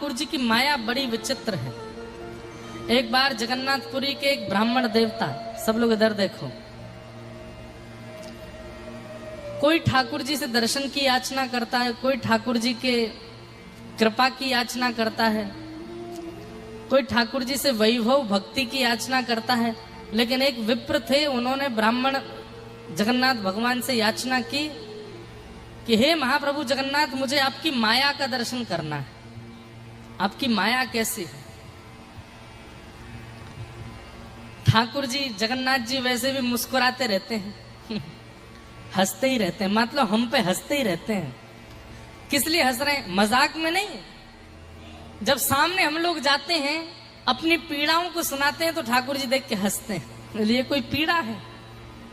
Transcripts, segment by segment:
ठाकुर जी की माया बड़ी विचित्र है। एक बार जगन्नाथपुरी के एक ब्राह्मण देवता, सब लोग इधर देखो, कोई ठाकुर जी से दर्शन की याचना करता है, कोई ठाकुर जी के कृपा की याचना करता है, कोई ठाकुर जी से वैभव भक्ति की याचना करता है। लेकिन एक विप्र थे, उन्होंने ब्राह्मण जगन्नाथ भगवान से याचना की कि हे महाप्रभु जगन्नाथ, मुझे आपकी माया का दर्शन करना है। आपकी माया कैसी है? ठाकुर जी जगन्नाथ जी वैसे भी मुस्कुराते रहते हैं हंसते ही रहते हैं, मतलब हम पे हंसते ही रहते हैं। किस लिए हंस रहे हैं? मजाक में नहीं। जब सामने हम लोग जाते हैं, अपनी पीड़ाओं को सुनाते हैं, तो ठाकुर जी देख के हंसते हैं। ये कोई पीड़ा है?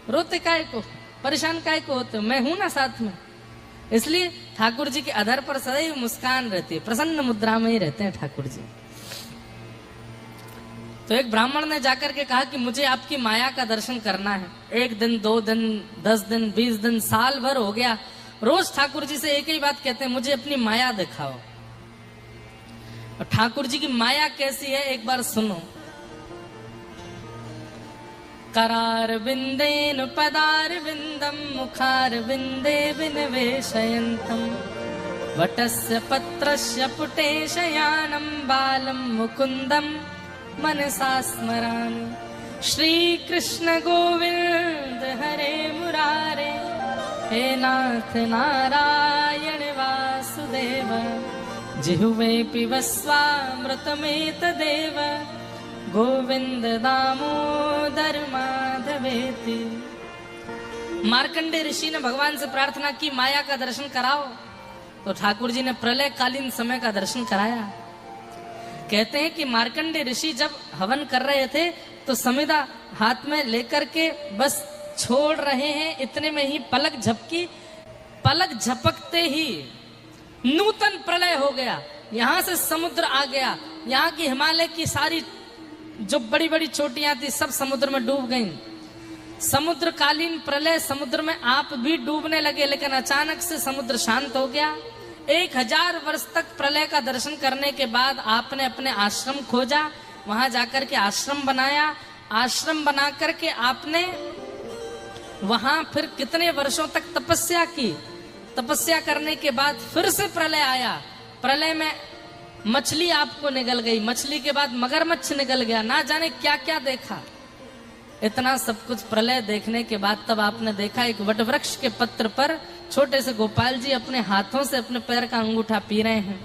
रोते काहे को, परेशान काहे को होते हो? मैं हूं ना साथ में। इसलिए ठाकुर जी के अधर पर सदैव मुस्कान रहती है, प्रसन्न मुद्रा में ही रहते हैं ठाकुर जी। तो एक ब्राह्मण ने जाकर के कहा कि मुझे आपकी माया का दर्शन करना है। 1 दिन, 2 दिन, 10 दिन, 20 दिन, साल भर हो गया, रोज ठाकुर जी से एक ही बात कहते हैं, मुझे अपनी माया दिखाओ। और ठाकुर जी की माया कैसी है एक बार सुनो। करार बिंदेन पदार बिंदम मुखार बिंदे विनिवेशयन्तम वटस्य पत्रस्य पुटे शयानम बालम मुकुंदम मनसा स्मरामि। श्री कृष्ण गोविंद हरे मुरारे, हे नाथ नारायण वासुदेव, जिह्वे पिबस्वामृतमेतदेव, गोविंद दामोदर माधवेति। मार्कंडे ऋषि ने भगवान से प्रार्थना की, माया का दर्शन कराओ। तो ठाकुर जी ने प्रलय कालीन समय का दर्शन कराया। कहते हैं कि मार्कंडे ऋषि जब हवन कर रहे थे, तो समिधा हाथ में लेकर के बस छोड़ रहे हैं, इतने में ही पलक झपकी। पलक झपकते ही नूतन प्रलय हो गया। यहां से समुद्र आ गया, यहाँ की हिमालय की सारी जो बड़ी बड़ी चोटियां थी सब समुद्र में डूब गईं। समुद्रकालीन प्रलय, समुद्र में आप भी डूबने लगे। लेकिन अचानक से समुद्र शांत हो गया। 1000 वर्ष तक प्रलय का दर्शन करने के बाद आपने अपने आश्रम खोजा, वहां जाकर के आश्रम बनाया। आश्रम बना करके आपने वहां फिर कितने वर्षों तक तपस्या की। तपस्या करने के बाद फिर से प्रलय आया। प्रलय में मछली आपको निगल गई, मछली के बाद मगरमच्छ निकल गया, ना जाने क्या क्या देखा। इतना सब कुछ प्रलय देखने के बाद तब आपने देखा एक वटवृक्ष के पत्र पर छोटे से गोपाल जी अपने हाथों से अपने पैर का अंगूठा पी रहे हैं।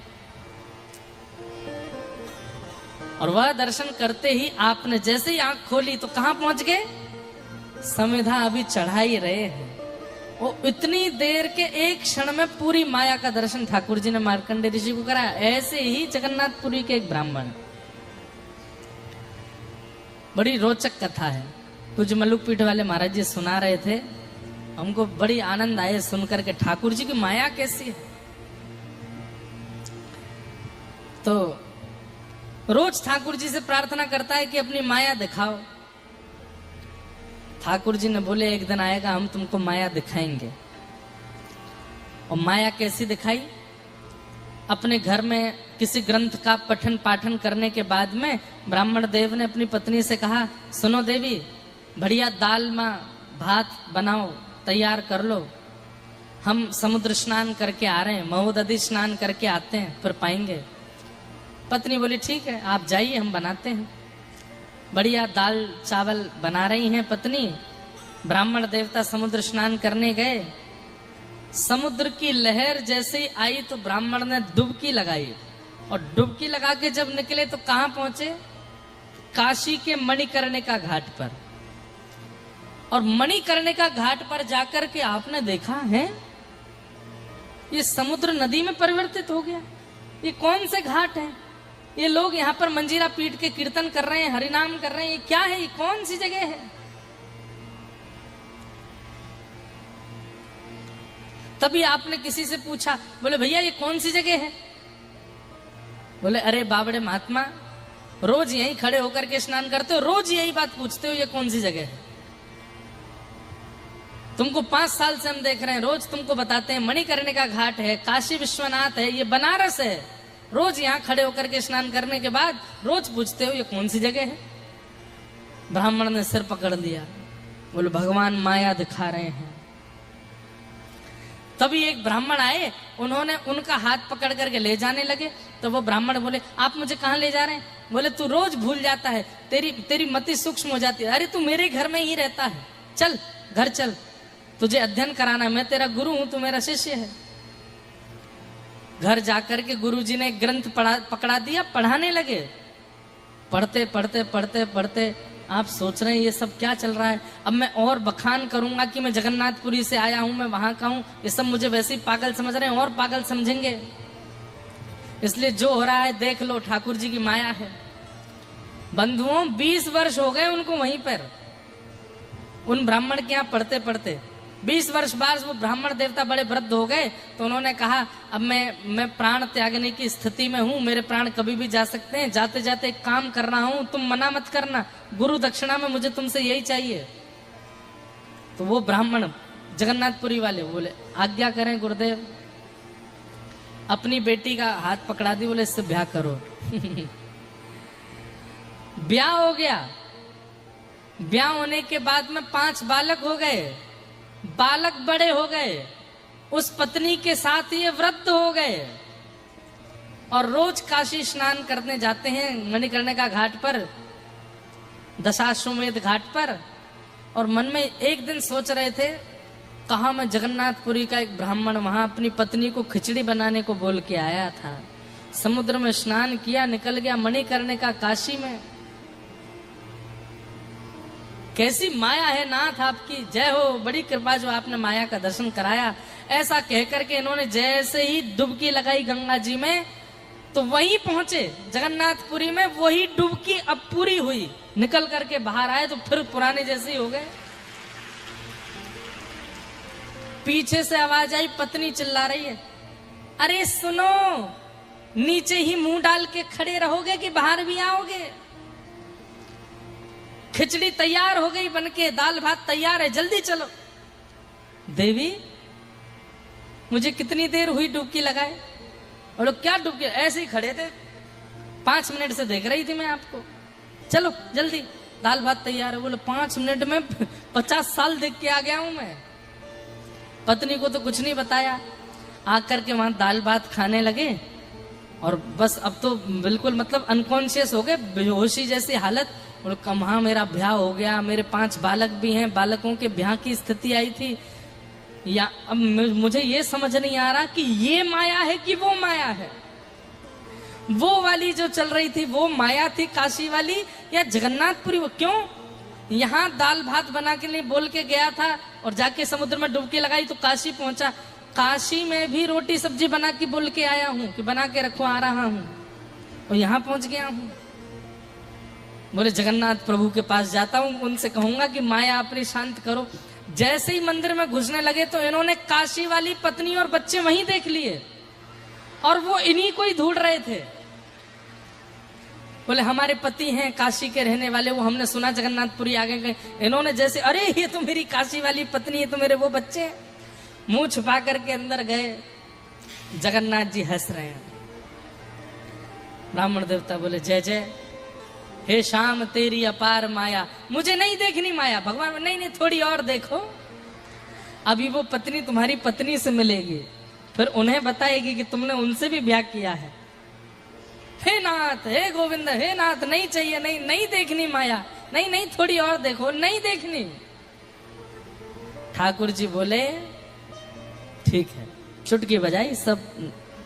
और वह दर्शन करते ही आपने जैसे ही आंख खोली तो कहां पहुंच गए? समिधा अभी चढ़ा ही रहे हैं। वो इतनी देर के एक क्षण में पूरी माया का दर्शन ठाकुर जी ने मार्कंडे ऋषि को कराया। ऐसे ही जगन्नाथपुरी के एक ब्राह्मण, बड़ी रोचक कथा है, कुछ मल्लुक पीठ वाले महाराज जी सुना रहे थे। हमको बड़ी आनंद आए सुनकर के ठाकुर जी की माया कैसी है। तो रोज ठाकुर जी से प्रार्थना करता है कि अपनी माया दिखाओ। ठाकुर जी ने बोले एक दिन आएगा हम तुमको माया दिखाएंगे। और माया कैसी दिखाई? अपने घर में किसी ग्रंथ का पठन पाठन करने के बाद में ब्राह्मण देव ने अपनी पत्नी से कहा, सुनो देवी, बढ़िया दाल में भात बनाओ, तैयार कर लो, हम समुद्र स्नान करके आ रहे हैं, महोदधि स्नान करके आते हैं, फिर पाएंगे। पत्नी बोली ठीक है आप जाइए, हम बनाते हैं। बढ़िया दाल चावल बना रही हैं पत्नी। ब्राह्मण देवता समुद्र स्नान करने गए। समुद्र की लहर जैसे ही आई तो ब्राह्मण ने डुबकी लगाई। और डुबकी लगा के जब निकले तो कहां पहुंचे? काशी के मणिकर्णिका घाट पर। और मणिकर्णिका घाट पर जाकर के आपने देखा है ये समुद्र नदी में परिवर्तित हो गया। ये कौन से घाट है? ये लोग यहाँ पर मंजीरा पीट के कीर्तन कर रहे हैं, हरिनाम कर रहे हैं, ये क्या है? ये कौन सी जगह है? तभी आपने किसी से पूछा, बोले भैया ये कौन सी जगह है? बोले अरे बाबड़े महात्मा, रोज यहीं खड़े होकर के स्नान करते हो, रोज यही बात पूछते हो ये कौन सी जगह है। तुमको 5 साल से हम देख रहे हैं, रोज तुमको बताते हैं मणिकर्णिका घाट है, काशी विश्वनाथ है, ये बनारस है। रोज यहाँ खड़े होकर के स्नान करने के बाद रोज पूछते हो ये कौन सी जगह है? ब्राह्मण ने सिर पकड़ लिया, बोले भगवान माया दिखा रहे हैं। तभी एक ब्राह्मण आए, उन्होंने उनका हाथ पकड़ करके ले जाने लगे। तो वो ब्राह्मण बोले आप मुझे कहाँ ले जा रहे हैं? बोले तू रोज भूल जाता है, तेरी मति सूक्ष्म हो जाती है। अरे तू मेरे घर में ही रहता है, चल घर चल, तुझे अध्ययन कराना, मैं तेरा गुरु हूं, तू मेरा शिष्य है। घर जाकर के गुरुजी ने ग्रंथ पकड़ा दिया, पढ़ाने लगे। पढ़ते पढ़ते पढ़ते पढ़ते आप सोच रहे हैं ये सब क्या चल रहा है। अब मैं और बखान करूंगा कि मैं जगन्नाथपुरी से आया हूं, मैं वहां का हूं, ये सब मुझे वैसे ही पागल समझ रहे हैं और पागल समझेंगे। इसलिए जो हो रहा है देख लो, ठाकुर जी की माया है। बंधुओं 20 वर्ष हो गए उनको वहीं पर, उन ब्राह्मण के यहाँ पढ़ते पढ़ते। 20 वर्ष बाद वो ब्राह्मण देवता बड़े वृद्ध हो गए, तो उन्होंने कहा अब मैं प्राण त्यागने की स्थिति में हूं, मेरे प्राण कभी भी जा सकते हैं, जाते जाते एक काम कर रहा हूं, तुम मना मत करना, गुरु दक्षिणा में मुझे तुमसे यही चाहिए। तो वो ब्राह्मण जगन्नाथपुरी वाले बोले आज्ञा करें गुरुदेव। अपनी बेटी का हाथ पकड़ा दी, बोले इससे ब्याह करो। ब्याह हो गया। ब्याह होने के बाद में 5 बालक हो गए, बालक बड़े हो गए, उस पत्नी के साथ ये वृद्ध हो गए और रोज काशी स्नान करने जाते हैं मणिकर्णिका घाट पर, दशाश्वमेध घाट पर। और मन में एक दिन सोच रहे थे, कहा मैं जगन्नाथपुरी का एक ब्राह्मण वहां अपनी पत्नी को खिचड़ी बनाने को बोल के आया था, समुद्र में स्नान किया, निकल गया मणिकर्णिका काशी में। कैसी माया है नाथ आपकी, जय हो, बड़ी कृपा जो आपने माया का दर्शन कराया। ऐसा कहकर के इन्होंने जैसे ही डुबकी लगाई गंगा जी में, तो वहीं पहुंचे जगन्नाथपुरी में, वही डुबकी अब पूरी हुई, निकल करके बाहर आए तो फिर पुराने जैसे ही हो गए। पीछे से आवाज आई, पत्नी चिल्ला रही है, अरे सुनो, नीचे ही मुंह डाल के खड़े रहोगे कि बाहर भी आओगे? खिचड़ी तैयार हो गई बनके, दाल भात तैयार है, जल्दी चलो। देवी मुझे कितनी देर हुई डुबकी लगाए? और लोग क्या डुबकी, ऐसे ही खड़े थे, 5 मिनट से देख रही थी मैं आपको, चलो जल्दी दाल भात तैयार है। बोले 5 मिनट में 50 साल देख के आ गया हूं मैं। पत्नी को तो कुछ नहीं बताया, आकर के वहां दाल भात खाने लगे और बस अब तो बिल्कुल मतलब अनकॉन्शियस हो गए, बेहोशी जैसी हालत। और कहाँ मेरा ब्याह हो गया, मेरे 5 बालक भी हैं, बालकों के ब्याह की स्थिति आई थी, या अब मुझे ये समझ नहीं आ रहा कि ये माया है कि वो माया है। वो वाली जो चल रही थी वो माया थी काशी वाली, या जगन्नाथपुरी? वो क्यों यहाँ दाल भात बना के लिए बोल के गया था और जाके समुद्र में डुबकी लगाई तो काशी पहुंचा। काशी में भी रोटी सब्जी बना के बोल के आया हूं कि बना के रखो, आ रहा हूं, और यहाँ पहुंच गया हूं। बोले जगन्नाथ प्रभु के पास जाता हूं, उनसे कहूंगा कि माया अपनी शांत करो। जैसे ही मंदिर में घुसने लगे तो इन्होंने काशी वाली पत्नी और बच्चे वहीं देख लिए और वो इन्हीं को ही ढूंढ रहे थे। बोले हमारे पति हैं काशी के रहने वाले, वो हमने सुना जगन्नाथपुरी आगे गए। इन्होंने जैसे, अरे ये तो मेरी काशी वाली पत्नी है, तो मेरे वो बच्चे, मुंह छुपा करके अंदर गए। जगन्नाथ जी हंस रहे हैं। ब्राह्मण देवता बोले जय जय, हे शाम तेरी अपार माया, मुझे नहीं देखनी माया। भगवान नहीं, थोड़ी और देखो, अभी वो पत्नी तुम्हारी पत्नी से मिलेगी, फिर उन्हें बताएगी कि तुमने उनसे भी ब्याह किया है। हे नाथ, हे गोविंद, हे नाथ, नहीं चाहिए, नहीं देखनी माया, नहीं थोड़ी और देखो, नहीं देखनी। ठाकुर जी बोले ठीक है। चुटकी बजाई, सब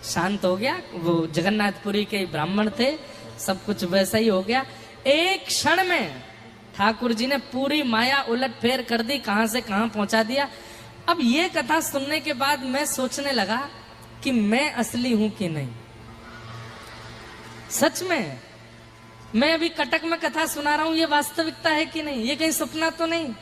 शांत हो गया। वो जगन्नाथपुरी के ब्राह्मण थे, सब कुछ वैसा ही हो गया। एक क्षण में ठाकुर जी ने पूरी माया उलट फेर कर दी, कहां से कहां पहुंचा दिया। अब ये कथा सुनने के बाद मैं सोचने लगा कि मैं असली हूं कि नहीं। सच में मैं अभी कटक में कथा सुना रहा हूं, ये वास्तविकता है कि नहीं, ये कहीं सपना तो नहीं,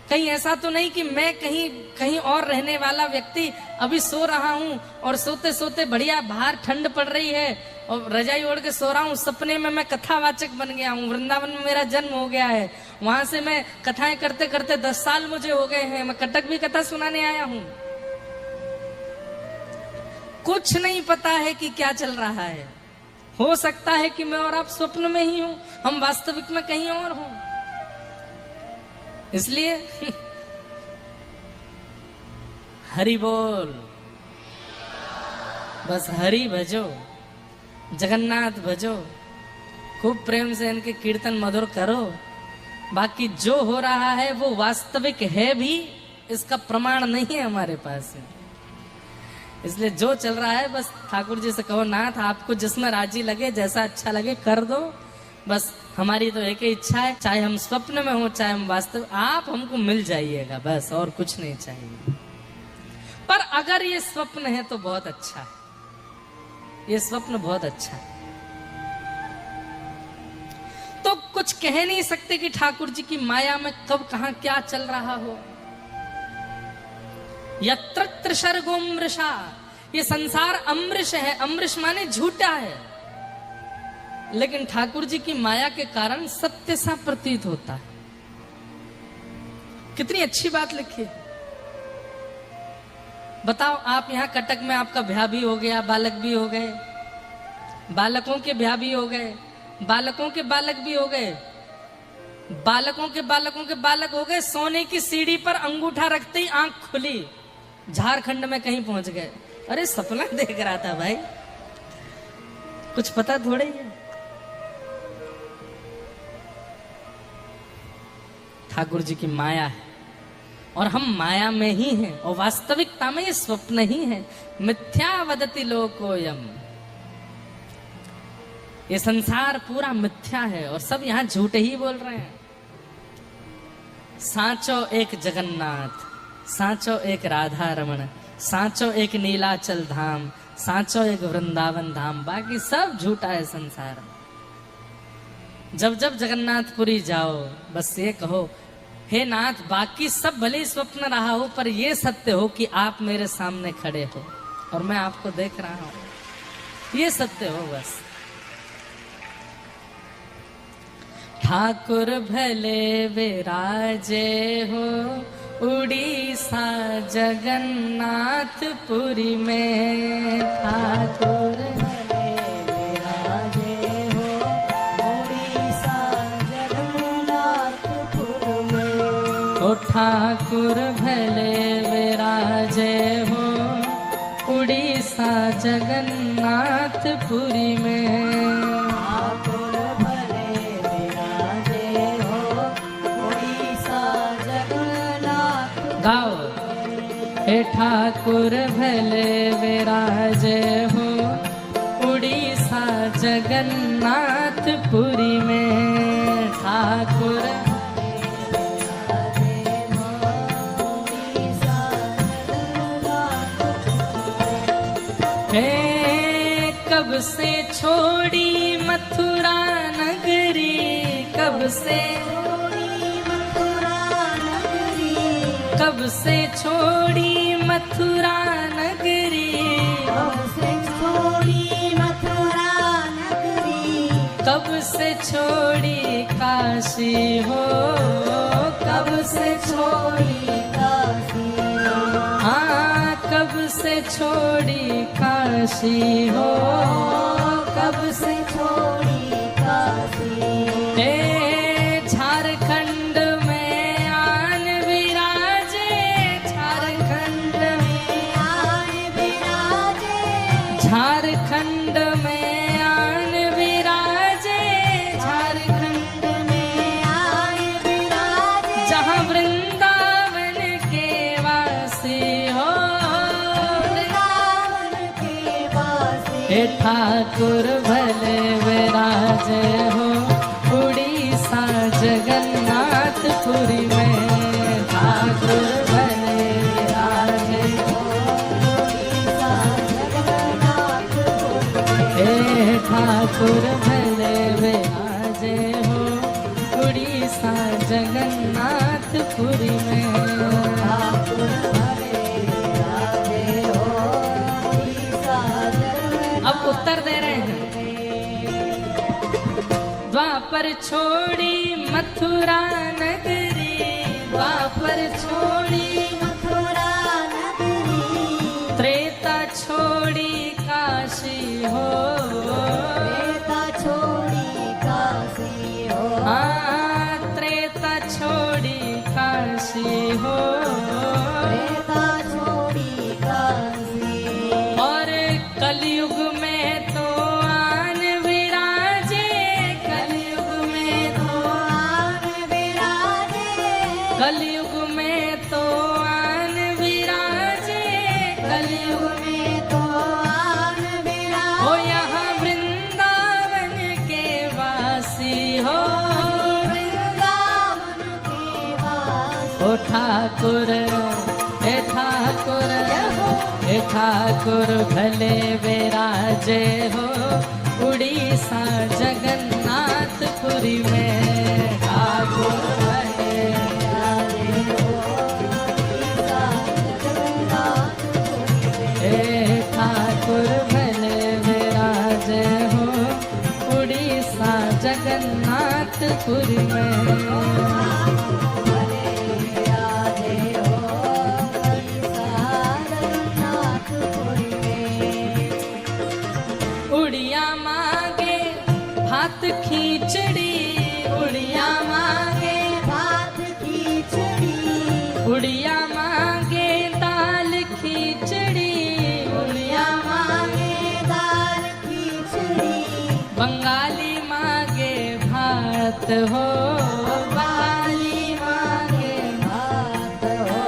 कहीं ऐसा तो नहीं कि मैं कहीं और रहने वाला व्यक्ति अभी सो रहा हूं और सोते सोते बढ़िया बाहर ठंड पड़ रही है और रजाई ओढ़ के सो रहा हूं, सपने में मैं कथावाचक बन गया हूं, वृंदावन में मेरा जन्म हो गया है, वहां से मैं कथाएं करते करते 10 साल मुझे हो गए हैं, मैं कटक भी कथा सुनाने आया हूं। कुछ नहीं पता है कि क्या चल रहा है। हो सकता है कि मैं और आप स्वप्न में ही हूं, हम वास्तविक में कहीं और हों। इसलिए हरि बोल, बस हरि भजो, जगन्नाथ भजो, खूब प्रेम से इनके कीर्तन मधुर करो। बाकी जो हो रहा है वो वास्तविक है भी, इसका प्रमाण नहीं है हमारे पास। इसलिए जो चल रहा है बस ठाकुर जी से कहो, नाथ आपको जिसमें राजी लगे, जैसा अच्छा लगे कर दो। बस हमारी तो एक ही इच्छा है, चाहे हम स्वप्न में हो चाहे हम वास्तव, आप हमको मिल जाइएगा, बस और कुछ नहीं चाहिए। पर अगर ये स्वप्न है तो बहुत अच्छा है, ये स्वप्न बहुत अच्छा है। तो कुछ कह नहीं सकते कि ठाकुर जी की माया में कब कहां क्या चल रहा हो। यत्र सर्गोमृषा, ये संसार अमृष है, अमृष माने झूठा है, लेकिन ठाकुर जी की माया के कारण सत्य सा प्रतीत होता है। कितनी अच्छी बात लिखी। बताओ, आप यहां कटक में आपका ब्याह भी हो गया, बालक भी हो गए, बालकों के ब्याह भी हो गए, बालकों के बालक भी हो गए, बालकों के बालकों के बालक हो गए, सोने की सीढ़ी पर अंगूठा रखते ही आंख खुली, झारखंड में कहीं पहुंच गए। अरे सपना देख रहा था भाई, कुछ पता थोड़े ही है। ठाकुर जी की माया है और हम माया में ही हैं, और वास्तविकता में ये स्वप्न ही है। मिथ्या वदति लोकोयम, ये संसार पूरा मिथ्या है और सब यहां झूठे ही बोल रहे हैं। सांचो एक जगन्नाथ, सांचो एक राधा रमण, सांचो एक नीलाचल धाम, सांचो एक वृंदावन धाम, बाकी सब झूठा है संसार। जब जब जगन्नाथपुरी जाओ बस ये कहो, हे नाथ बाकी सब भले स्वप्न रहा हो, पर ये सत्य हो कि आप मेरे सामने खड़े हो और मैं आपको देख रहा हूं, ये सत्य हो बस। ठाकुर भले विराजे हो उड़ीसा जगन्नाथपुरी में, ठाकुर भले विराजे हो उड़ीसा जगन्नाथपुरी में, ओ ठाकुर भले विराजे हो उड़ीसा जगन्नाथपुरी में। हे ठाकुर भले विराजे हो उड़ीसा जगन्नाथपुरी में, ठाकुर हे कब से छोड़ी मथुरा नगरी, कब से कब से छोड़ी मथुरा नगरी, कब से छोड़ी मथुरा नगरी, कब से छोड़ी काशी हो, कब से छोड़ी काशी हो, हाँ कब से छोड़ी काशी हो, कब से छोड़ी काशी। हे झारखंड में आन विराजे, झारखंड में आन विराजे, झारखंड में आन विराजे, झारखंड में आन विराजे, जहाँ वृंदावन के वासी हो, वृंदावन के वासी। हे ठाकुर भले विराजे हो उड़ीसा जगन्नाथपुरी में, ठाकुर भले विराजे हो उड़ीसा जगन्नाथपुरी में, हे ठाकुर भले विराजे हो उड़ीसा जगन्नाथपुरी में। ठाकुर भले विराजे हो उड़ीसा जगन्नाथपुरी। अब उत्तर दे रहे हैं। द्वापर छोड़ी मथुरा नगरी, द्वापर छोड़ी मथुरा नगरी, त्रेता छोड़ी ठाकुर हे ठाकुर हे ठाकुर भले विराजे हो उड़ीसा जगन्नाथपुरी में। ठाकुर भले विराजे हो उड़ीसा जगन्नाथपुरी में। हे ठाकुर भले विराजे हो उड़ीसा जगन्नाथपुरी में। उड़िया मांगे भात खिचड़ी उड़िया मांगे भात खिचड़ी उड़िया मांगे दाल खिचड़ी उड़िया मांगे दाल खिचड़ी बंगाली मांगे भात हो बंगाली मांगे भात हो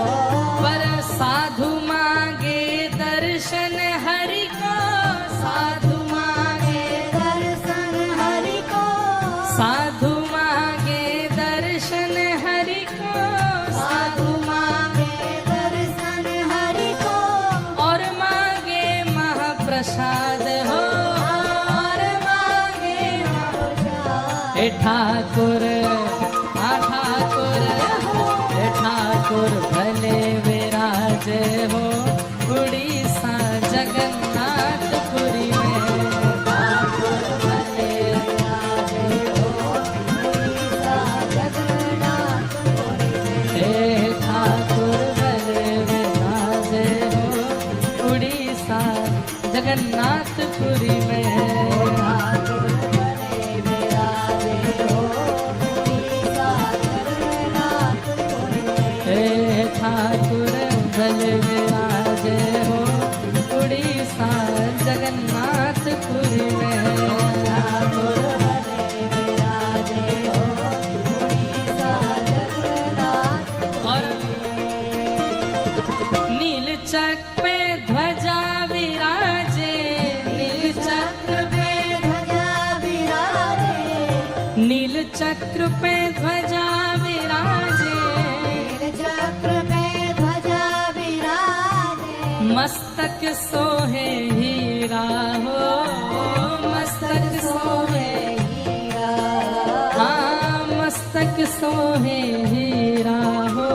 पर साधु मांगे दर्शन हरि को साधु मांगे दर्शन हरि को साधु मांगे दर्शन हरि को साधु मांगे दर्शन हरि को और मांगे महाप्रसाद हो और मांगे महाप्रसाद। हे ठाकुर ठाकुर हे ठाकुर भले विराजे हो उड़ीसा जगन्नाथपुरी में। ठाकुर भले विराजे हो उड़ीसा जगन्नाथपुरी में। हे ठाकुर भले विराजे हो उड़ीसा जगन्नाथपुरी में। ठाकुर भले विराजे हो उड़ीसा जगन्नाथपुरी में। हे ठाकुर भले विराजे हो उड़ीसा जगन्नाथपुरी में। ठाकुर भले विराजे हो उड़ीसा और जगन्नाथपुरी में। नील चक्र पे ध्वजा विराजे नील चक्र पे ध्वजा विराजे नील चक्र पे ध्वजा विराजे चक्र पे ध्वजा विराजे मस्तक सोहे हीरा हो मस्तक सोहे हीरा हाँ मस्तक सोहे हीरा हो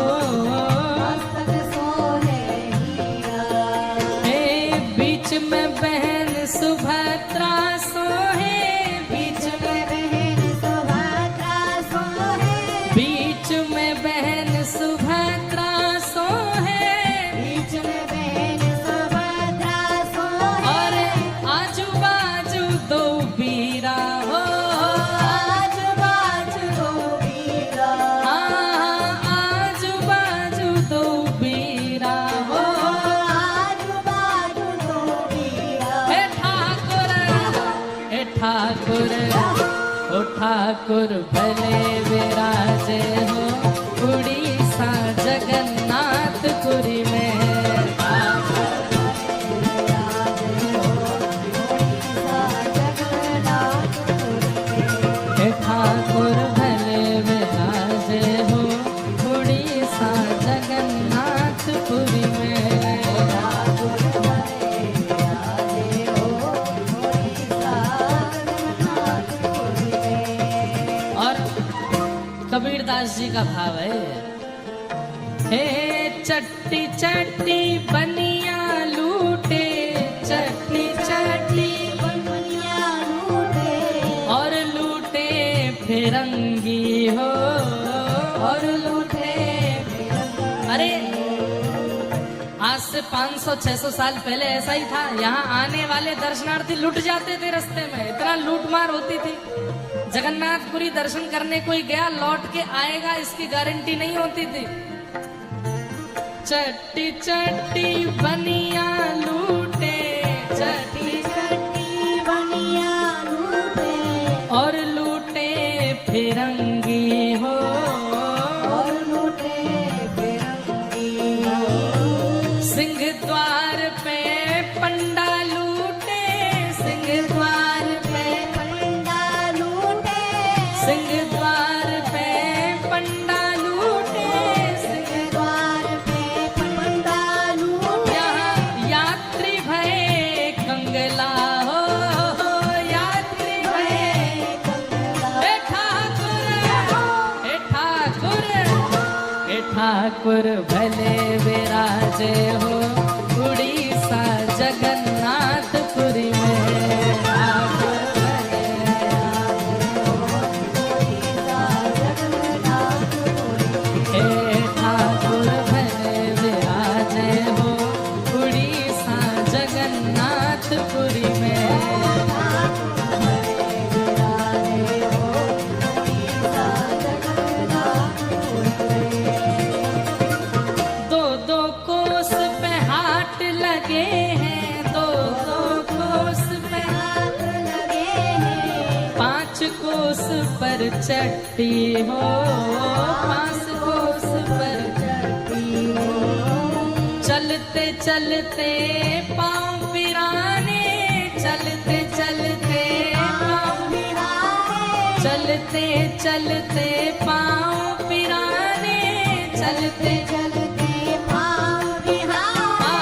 मस्तक सोहे हीरा हे बीच में बहन सुभद्रा सोहे बीच में बहन सुभद्रा सोहे बीच में बहन सुभद्रा सोहे बीच में बहन सुभद्रा सोहे और आजू बाजू दो बीरा हो आजू बाजू दो वीरा हाँ आजू बाजू दो बीरा हो आजू बाजू दो वीरा हे ठाकुर ओ ठाकुर भले विराजे हो उड़ीसा जगन्नाथपुरी में। हे ठाकुर भले विराजे हो उड़ीसा जगन्नाथपुरी में। और कबीरदास जी का भाव है हे चट्टी चट्टी बनिया लूटे चट्टी चट्टी और लूटे फिरंगी हो और लूटे अरे आज से 500-600 साल पहले ऐसा ही था। यहाँ आने वाले दर्शनार्थी लुट जाते थे रास्ते में, इतना लूटमार होती थी। जगन्नाथपुरी दर्शन करने कोई गया लौट के आएगा इसकी गारंटी नहीं होती थी। चट्टी चट्टी बनिया लूटे चट्टी चट्टी बनिया लूटे और लूटे फिरंगी हो और लूटे फिरंगी सिंह द्वार पे पंडा लूटे सिंह द्वार पे पंडा लूटे सिंह द्वार पे पंडा लूटे सिंह ठाकुर भले विराजे हो उड़ीसा जगन्नाथपुरी में। ठाकुर भले हे ठाकुर भले विराजे हो उड़ीसा जगन्नाथपुरी में। दो दो कोस पे हाट लगे हैं, दो दो कोस पे हाथ लगे हैं, 5 कोस पर चट्टी हो, 5 कोस पर चलती हो, चलते चलते पाँव पिराने, चलते चलते पाँव, बिहारे, चलते चलते पाँव पिराने, चलते चलते पाँव बिहारे,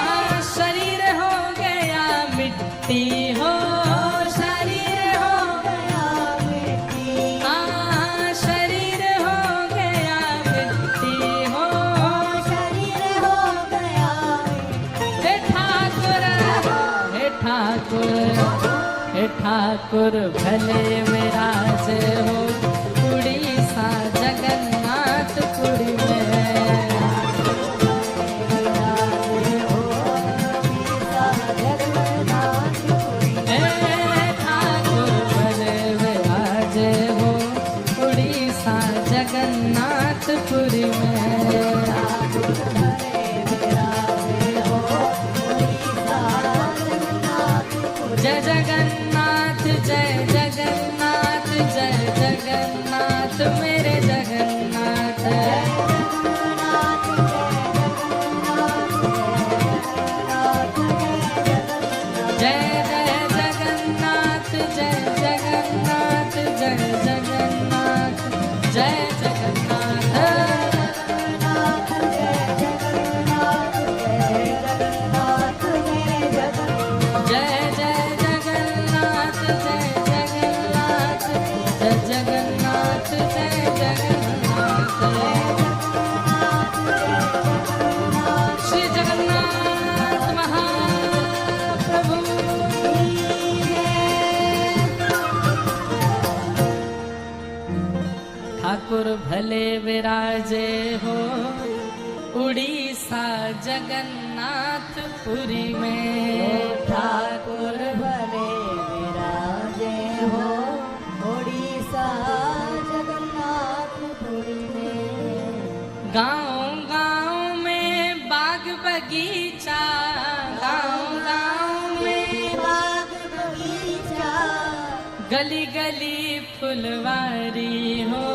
शरीर हो गया मिट्टी हो, शरीर हो गया मिट्टी, शरीर हो गया मिट्टी हो। शरीर हो गया हे ठाकुर, हे ठाकुर, हे ठाकुर भले विराजे हो उड़ीसा जगन्नाथपुरी में। हे ठाकुर भले विराजे हो उड़ीसा जगन्नाथपुरी में। जय जगन्नाथ जय जगन्नाथ जय जगन्नाथ मेरे जगन्नाथ। जय जय जगन्नाथ जय जगन्नाथ जय जगन्नाथ जय जगन्नाथ। जय जय जगन्नाथ जय जगन्नाथ जय जगन्नाथ जय जगन्नाथ। श्री जगन्नाथ महाप्रभु ठाकुर भले विराजे हो उड़ीसा जगन्नाथपुरी में। ठाकुर भले विराजे हो उड़ीसा जगन्नाथपुरी में। गाँव गाँव में बाग बगीचा, गाँव गाँव में बाग बगीचा, गली गली फुलवारी हो,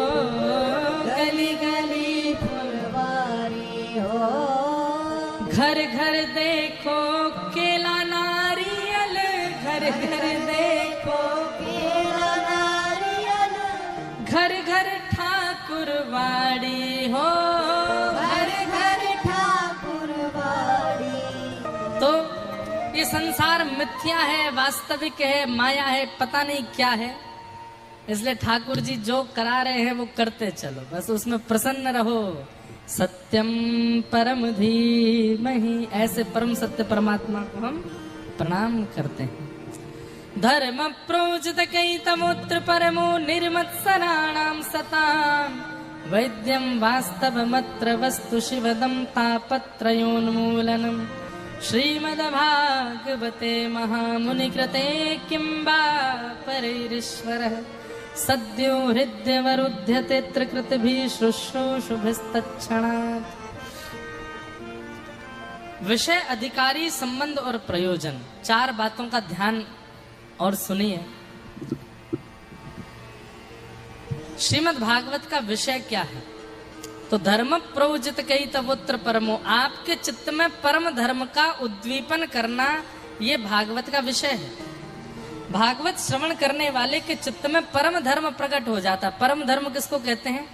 गली गली फुलवारी हो, घर घर देखो केला नारियल, घर घर देखो केला नारियल, घर घर ठाकुर वाड़ी हो, घर घर ठाकुर वाड़ी। तो ये संसार मिथ्या है, वास्तविक है, माया है, पता नहीं क्या है। इसलिए ठाकुर जी जो करा रहे हैं वो करते चलो, बस उसमें प्रसन्न रहो। सत्यम परम धीमहि, ऐसे परम सत्य परमात्मा को हम प्रणाम करते हैं। धर्म प्रोजित कई तमोत्र परमो निर्मत्सराणाम सताम वैद्यम वास्तव मत्र वस्तु शिवदम तापत्रयोन्मूलनम। श्रीमद्भागवते महामुनि कृते किंबा परैरीश्वरः सद्यो हृदयवरुध्यते त्रिकृतिभिः शुश्रूषुभिस्तत्क्षणात्। विषय, अधिकारी, संबंध और प्रयोजन, 4 बातों का ध्यान और सुनिए। श्रीमद् भागवत का विषय क्या है? तो धर्म प्रोजित कई तवोत्र परमो, आपके चित्त में परम धर्म का उद्दीपन करना, ये भागवत का विषय है। भागवत श्रवण करने वाले के चित्त में परम धर्म प्रकट हो जाता। परम धर्म किसको कहते हैं?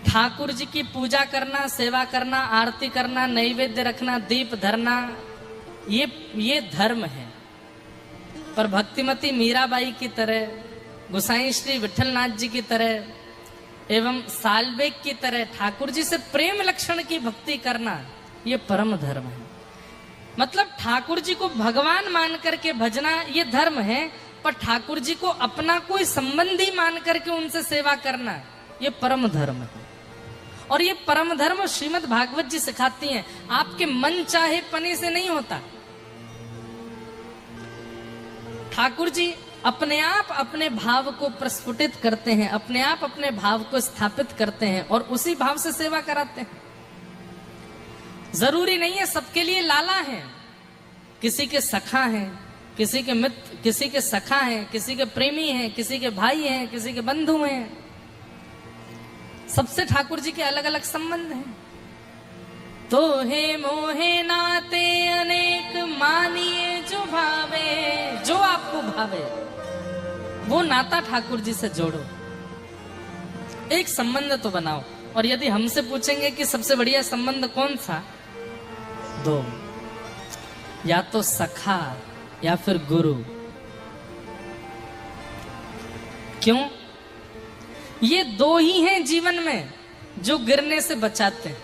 ठाकुर जी की पूजा करना, सेवा करना, आरती करना, नैवेद्य रखना, दीप धरना, ये धर्म है। पर भक्तिमती मीराबाई की तरह, गोसाई श्री विठलनाथ जी की तरह एवं सालबेग की तरह ठाकुर जी से प्रेम लक्षण की भक्ति करना, ये परम धर्म है। मतलब ठाकुर जी को भगवान मान करके भजना ये धर्म है, पर ठाकुर जी को अपना कोई संबंधी मान करके उनसे सेवा करना ये परम धर्म है। और ये परम धर्म श्रीमद् भागवत जी सिखाती हैं, आपके मन चाहे पने से नहीं होता। ठाकुर जी अपने आप अपने भाव को प्रस्फुटित करते हैं, अपने आप अपने भाव को स्थापित करते हैं और उसी भाव से सेवा कराते हैं। जरूरी नहीं है सबके लिए लाला हैं, किसी के सखा हैं, किसी के मित्र, किसी के सखा हैं, किसी के प्रेमी हैं, किसी के भाई हैं, किसी के बंधु हैं। सबसे ठाकुर जी के अलग अलग संबंध हैं। तो हे मोहे नाते अनेक मानिए जो भावे, जो आपको भावे वो नाता ठाकुर जी से जोड़ो, एक संबंध तो बनाओ। और यदि हमसे पूछेंगे कि सबसे बढ़िया संबंध कौन सा, दो, या तो सखा या फिर गुरु। क्यों? ये दो ही हैं जीवन में जो गिरने से बचाते हैं।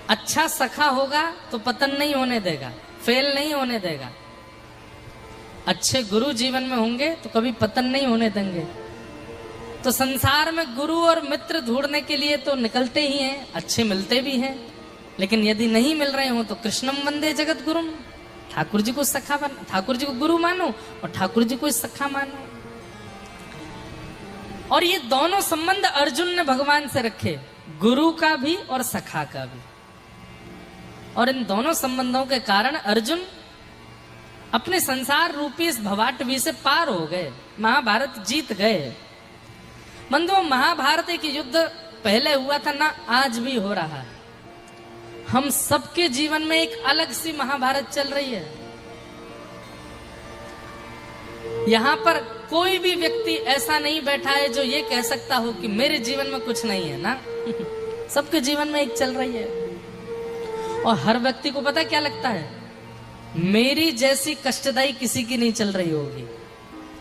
अच्छा सखा होगा तो पतन नहीं होने देगा, फेल नहीं होने देगा। अच्छे गुरु जीवन में होंगे तो कभी पतन नहीं होने देंगे। तो संसार में गुरु और मित्र ढूंढने के लिए तो निकलते ही हैं, अच्छे मिलते भी हैं, लेकिन यदि नहीं मिल रहे हो तो कृष्णम वंदे जगत गुरुम, ठाकुर जी को सखा बना, ठाकुर जी को गुरु मानो और ठाकुर जी को सखा मानो। और ये दोनों संबंध अर्जुन ने भगवान से रखे, गुरु का भी और सखा का भी। और इन दोनों संबंधों के कारण अर्जुन अपने संसार रूपी इस भवाटवी से पार हो गए, महाभारत जीत गए। बंधुओं, महाभारत एक युद्ध पहले हुआ था ना, आज भी हो रहा है। हम सबके जीवन में एक अलग सी महाभारत चल रही है। यहां पर कोई भी व्यक्ति ऐसा नहीं बैठा है जो ये कह सकता हो कि मेरे जीवन में कुछ नहीं है ना। सबके जीवन में एक चल रही है। और हर व्यक्ति को पता क्या लगता है, मेरी जैसी कष्टदायी किसी की नहीं चल रही होगी।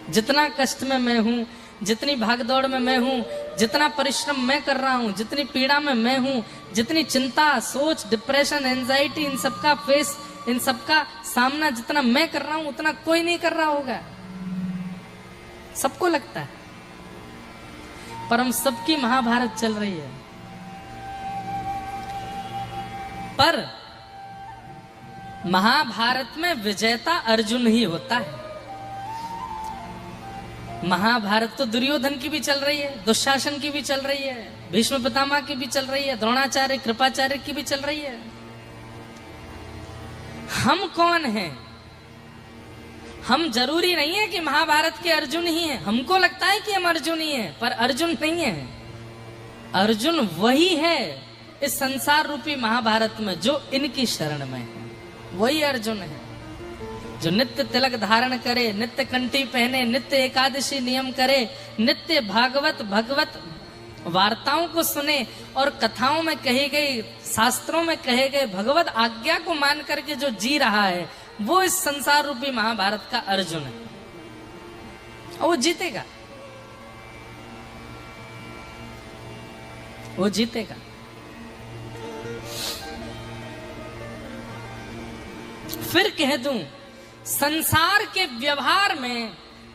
जितना कष्ट में मैं हूं, जितनी भागदौड़ में मैं हूं, जितना परिश्रम मैं कर रहा हूं, जितनी पीड़ा में मैं हूं, जितनी चिंता, सोच, डिप्रेशन, एंजाइटी, इन सबका सामना जितना मैं कर रहा हूं उतना कोई नहीं कर रहा होगा। सबको लगता है, पर हम सबकी महाभारत चल रही है। पर महाभारत में विजेता अर्जुन ही होता है। महाभारत तो दुर्योधन की भी चल रही है, दुशासन की भी चल रही है, भीष्म पितामह की भी चल रही है, द्रोणाचार्य, कृपाचार्य की भी चल रही है। हम कौन हैं? हम जरूरी नहीं है कि महाभारत के अर्जुन ही हैं। हमको लगता है कि हम अर्जुन ही हैं, पर अर्जुन नहीं है। अर्जुन वही है इस संसार रूपी महाभारत में जो इनकी शरण में है। वही अर्जुन है जो नित्य तिलक धारण करे, नित्य कंठी पहने, नित्य एकादशी नियम करे, नित्य भगवत वार्ताओं को सुने और कथाओं में कही गई, शास्त्रों में कहे गए भगवत आज्ञा को मान करके जो जी रहा है, वो इस संसार रूपी महाभारत का अर्जुन है। और वो जीतेगा, वो जीतेगा। फिर कह दूं, संसार के व्यवहार में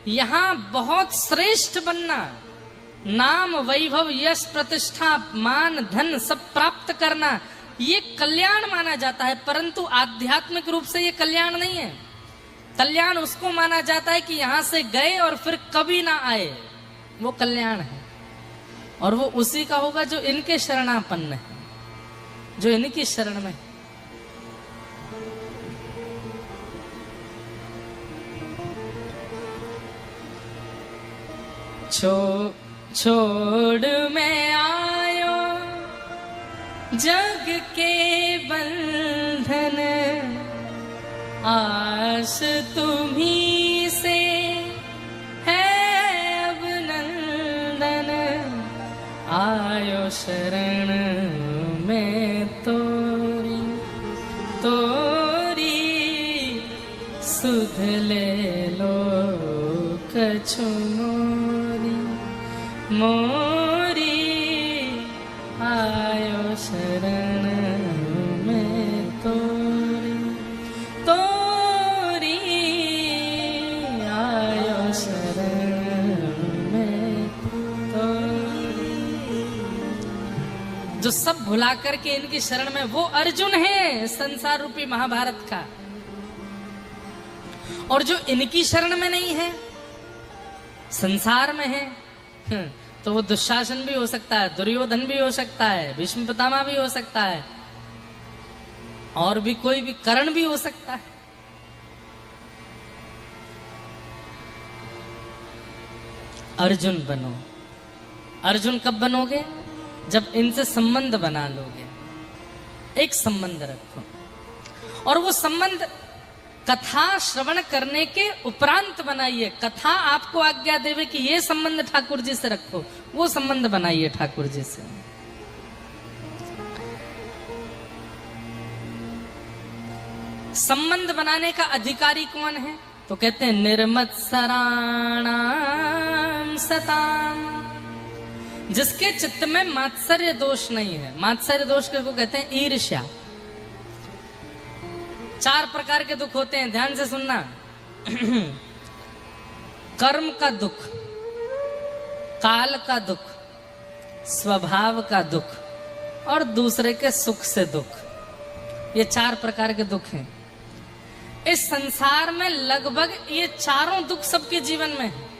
यहां बहुत श्रेष्ठ बनना, नाम, वैभव, यश, प्रतिष्ठा, मान, धन सब प्राप्त करना, ये कल्याण माना जाता है। परंतु आध्यात्मिक रूप से ये कल्याण नहीं है। कल्याण उसको माना जाता है कि यहां से गए और फिर कभी ना आए, वो कल्याण है। और वो उसी का होगा जो इनके शरणापन्न है, जो इनकी शरण में। छोड़ मैं आयो जग के बंधन, आस तुम्ही से है अब नंदन, आयो शरण में तोरी सुध ले लो कछु मोरी। जो सब भुला करके इनकी शरण में, वो अर्जुन है संसार रूपी महाभारत का। और जो इनकी शरण में नहीं है, संसार में है, तो वो दुशासन भी हो सकता है, दुर्योधन भी हो सकता है, भीष्म पितामह भी हो सकता है, और भी कोई भी कर्ण भी हो सकता है। अर्जुन बनो। अर्जुन कब बनोगे? जब इनसे संबंध बना लोगे। एक संबंध रखो, और वो संबंध कथा श्रवण करने के उपरांत बनाइए। कथा आपको आज्ञा देवे कि ये संबंध ठाकुर जी से रखो, वो संबंध बनाइए ठाकुर जी से। संबंध बनाने का अधिकारी कौन है? तो कहते हैं निर्मत्सराणाम सताम, जिसके चित्त में मात्सर्य दोष नहीं है। मात्सर्य दोष को कहते हैं ईर्ष्या। 4 प्रकार के दुख होते हैं, ध्यान से सुनना। कर्म का दुख, काल का दुख, स्वभाव का दुख, और दूसरे के सुख से दुख। ये 4 प्रकार के दुख हैं। इस संसार में लगभग ये चारों दुख सबके जीवन में है।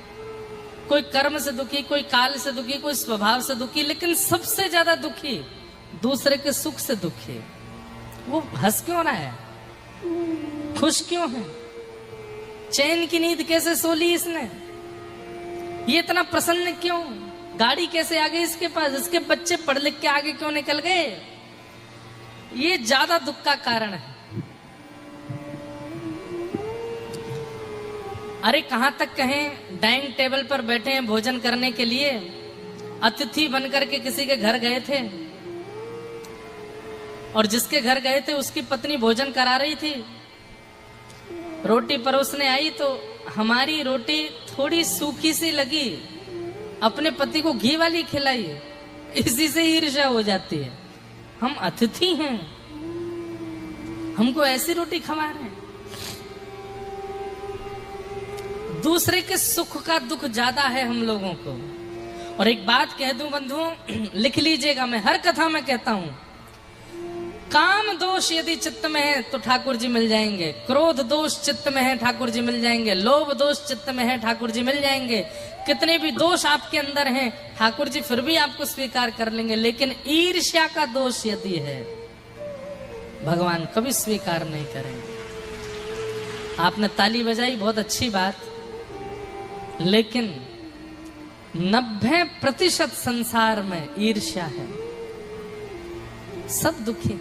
कोई कर्म से दुखी, कोई काल से दुखी, कोई स्वभाव से दुखी, लेकिन सबसे ज्यादा दुखी दूसरे के सुख से दुखी। वो हंस क्यों रहा है? खुश क्यों है? चैन की नींद कैसे सो ली इसने? ये इतना प्रसन्न क्यों? गाड़ी कैसे आ गई इसके पास? इसके बच्चे पढ़ लिख के आगे क्यों निकल गए? ये ज्यादा दुख का कारण है। अरे कहां तक कहें, डाइनिंग टेबल पर बैठे हैं भोजन करने के लिए, अतिथि बनकर के किसी के घर गए थे, और जिसके घर गए थे उसकी पत्नी भोजन करा रही थी। रोटी परोसने आई तो हमारी रोटी थोड़ी सूखी सी लगी, अपने पति को घी वाली खिलाई। इसी से ईर्ष्या हो जाती है। हम अतिथि हैं, हमको ऐसी रोटी खवा रहे हैं। दूसरे के सुख का दुख ज्यादा है हम लोगों को। और एक बात कह दूं बंधुओं, लिख लीजिएगा, मैं हर कथा में कहता हूं, काम दोष यदि चित्त में है तो ठाकुर जी मिल जाएंगे। क्रोध दोष चित्त में है, ठाकुर जी मिल जाएंगे। लोभ दोष चित्त में है, ठाकुर जी मिल जाएंगे। कितने भी दोष आपके अंदर हैं, ठाकुर जी फिर भी आपको स्वीकार कर लेंगे। लेकिन ईर्ष्या का दोष यदि है, भगवान कभी स्वीकार नहीं करेंगे। आपने ताली बजाई, बहुत अच्छी बात, लेकिन 90% संसार में ईर्ष्या है। सब दुखी।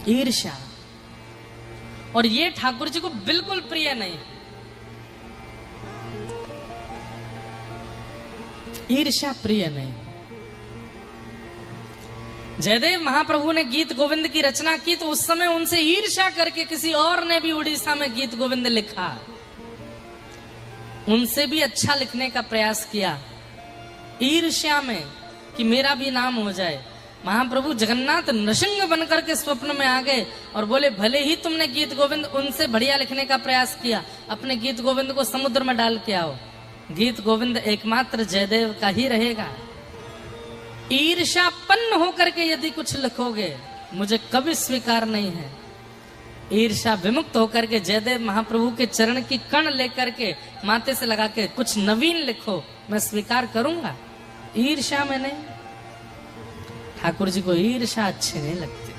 ईर्ष्या, और ये ठाकुर जी को बिल्कुल प्रिय नहीं। ईर्ष्या प्रिय नहीं। जयदेव महाप्रभु ने गीत गोविंद की रचना की तो उस समय उनसे ईर्ष्या करके किसी और ने भी उड़ीसा में गीत गोविंद लिखा, उनसे भी अच्छा लिखने का प्रयास किया, ईर्ष्या में कि मेरा भी नाम हो जाए। महाप्रभु जगन्नाथ नृसिंह बनकर के स्वप्न में आ गए और बोले, भले ही तुमने गीत गोविंद उनसे बढ़िया लिखने का प्रयास किया, अपने गीत गोविंद को समुद्र में डाल के आओ। गीत गोविंद एकमात्र जयदेव का ही रहेगा। ईर्ष्यापन्न होकर के यदि कुछ लिखोगे, मुझे कभी स्वीकार नहीं है। ईर्ष्या विमुक्त होकर के जयदेव महाप्रभु के चरण की कण लेकर के माथे से लगा के कुछ नवीन लिखो, मैं स्वीकार करूंगा। ईर्ष्या में नहीं। ठाकुर जी को ईर्ष्या अच्छी नहीं लगती।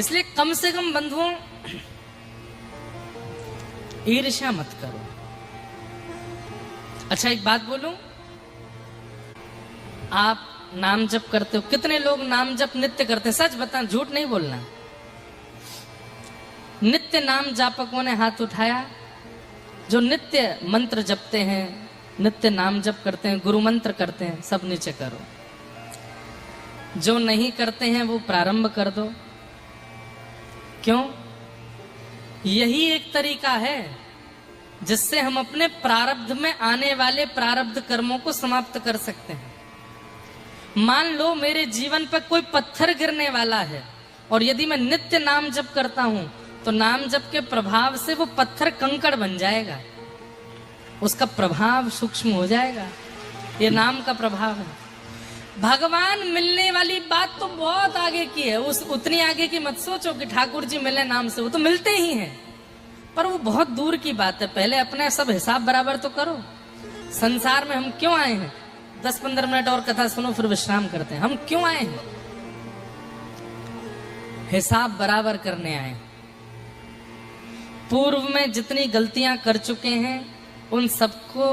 इसलिए कम से कम बंधुओं, ईर्ष्या मत करो। अच्छा एक बात बोलूं, आप नाम जप करते हो, कितने लोग नाम जप नित्य करते हैं? सच बताएं, झूठ नहीं बोलना। नित्य नाम जापकों ने हाथ उठाया, जो नित्य मंत्र जपते हैं, नित्य नाम जप करते हैं, गुरु मंत्र करते हैं, सब नीचे करो। जो नहीं करते हैं वो प्रारंभ कर दो। क्यों? यही एक तरीका है जिससे हम अपने प्रारब्ध में आने वाले प्रारब्ध कर्मों को समाप्त कर सकते हैं। मान लो मेरे जीवन पर कोई पत्थर गिरने वाला है, और यदि मैं नित्य नाम जप करता हूं तो नाम जप के प्रभाव से वो पत्थर कंकड़ बन जाएगा। उसका प्रभाव सूक्ष्म हो जाएगा। ये नाम का प्रभाव है। भगवान मिलने वाली बात तो बहुत आगे की है, उस उतनी आगे की मत सोचो कि ठाकुर जी मिले नाम से, वो तो मिलते ही हैं, पर वो बहुत दूर की बात है। पहले अपना सब हिसाब बराबर तो करो। संसार में हम क्यों आए हैं? 10-15 मिनट और कथा सुनो, फिर विश्राम करते हैं। हम क्यों आए हैं? हिसाब बराबर करने आए। पूर्व में जितनी गलतियां कर चुके हैं उन सबको।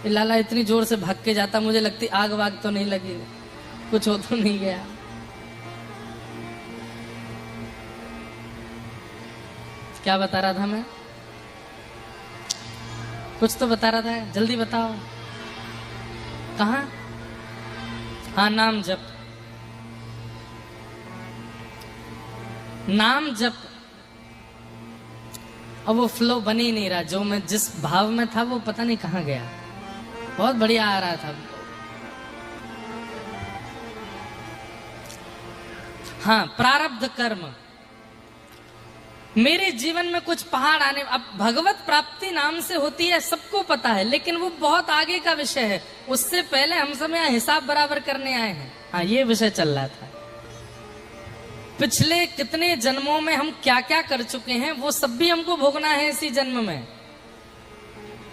लाला इतनी जोर से भाग के जाता, मुझे लगती आग वाग तो नहीं लगी, कुछ हो तो नहीं गया। क्या बता रहा था मैं? कुछ तो बता रहा था, जल्दी बताओ। कहा? हाँ, नाम जप। नाम जप। अब वो फ्लो बन ही नहीं रहा, जो मैं जिस भाव में था वो पता नहीं कहां गया। बहुत बढ़िया आ रहा था। हाँ, प्रारब्ध कर्म। मेरे जीवन में कुछ पहाड़ आने, अब भगवत प्राप्ति नाम से होती है, सबको पता है, लेकिन वो बहुत आगे का विषय है। उससे पहले हम सब यहाँ हिसाब बराबर करने आए हैं। हाँ, ये विषय चल रहा था। पिछले कितने जन्मों में हम क्या क्या कर चुके हैं, वो सब भी हमको भोगना है इसी जन्म में।